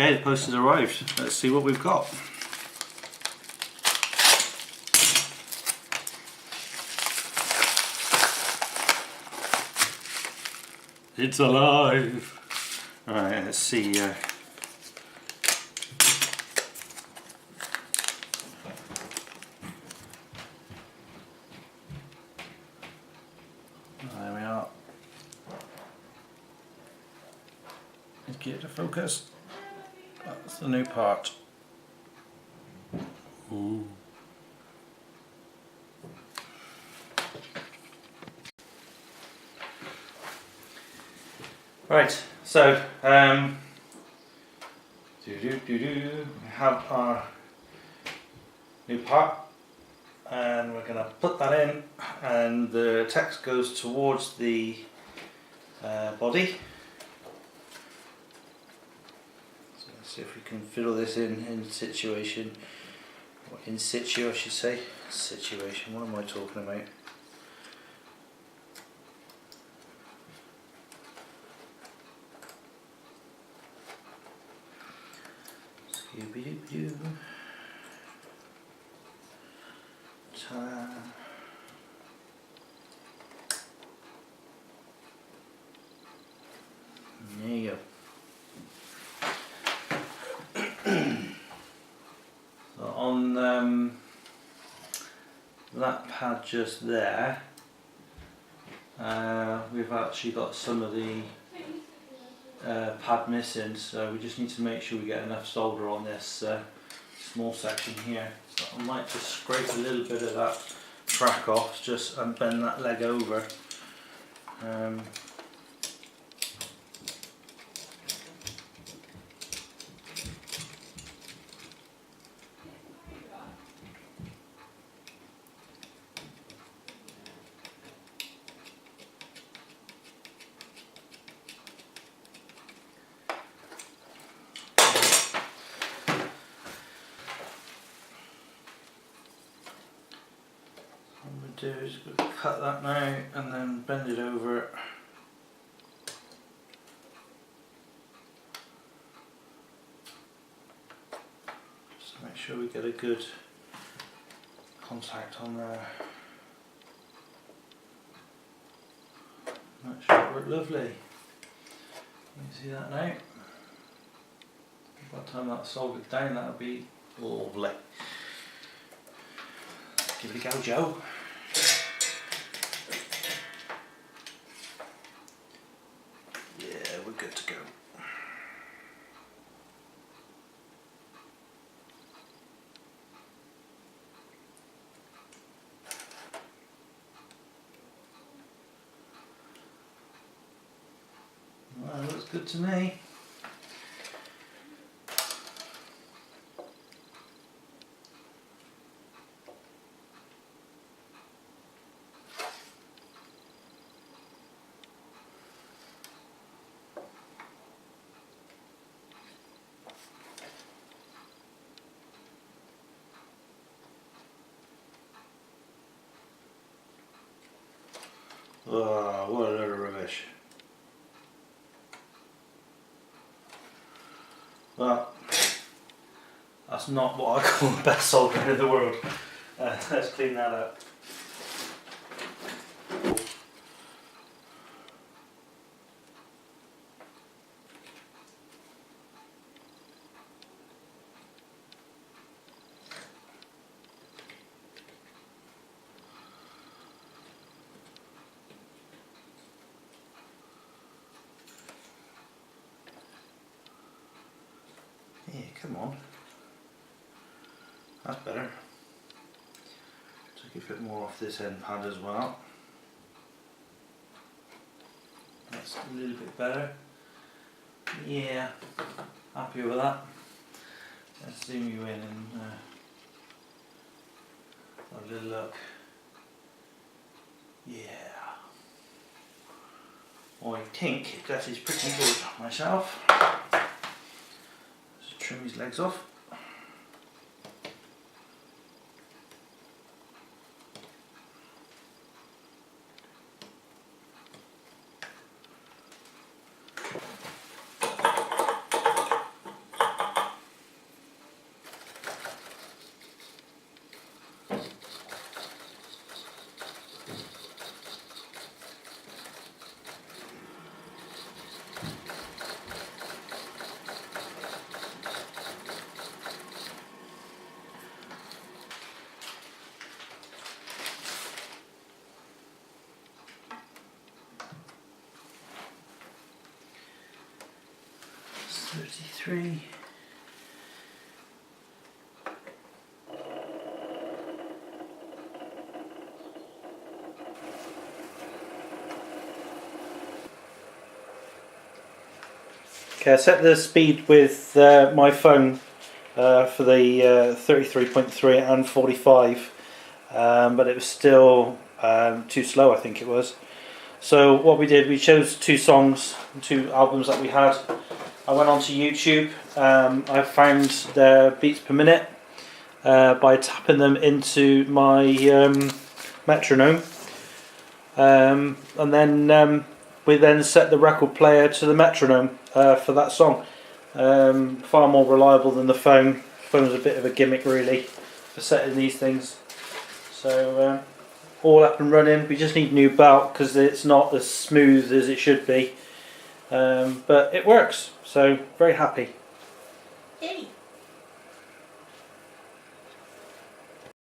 Okay, the post has arrived. Let's see what we've got. It's alive! Alright, let's see. There we are. Let's get it to focus. That's the new part. Ooh. Right, so we have our new part, and we're going to put that in, and the text goes towards the body. So let's see if we can fiddle this in situation, or in situ I should say. Situation, what am I talking about? Scooby-Doo. Ta. There you go. So on that pad just there, we've actually got some of the pad missing, so we just need to make sure we get enough solder on this small section here. So I might just scrape a little bit of that track off just and bend that leg over. What I'm going to do is cut that now and then bend it over. Just to make sure we get a good contact on there. That should work lovely. You can see that now. By the time that's soldered down, that'll be lovely. Give it a go, Joe. Yeah, we're good to go. Well, that looks good to me. Oh, what a load of rubbish. Well, that's not what I call the best soldering in the world. Let's clean that up. Yeah, come on. That's better. Take a bit more off this end pad as well. That's a little bit better. Yeah, happy with that. Let's zoom you in and have a little look. Yeah. I think that is pretty good myself. Just trim his legs off. 33. Okay, I set the speed with my phone for the 33.3 and 45, but it was still too slow, I think it was. So what we did, we chose two albums that we had. I went onto YouTube. I found their beats per minute by tapping them into my metronome, and then we then set the record player to the metronome for that song. Far more reliable than the phone. The phone's a bit of a gimmick really for setting these things. So all up and running. We just need a new belt because it's not as smooth as it should be, but it works. So very happy. Yay.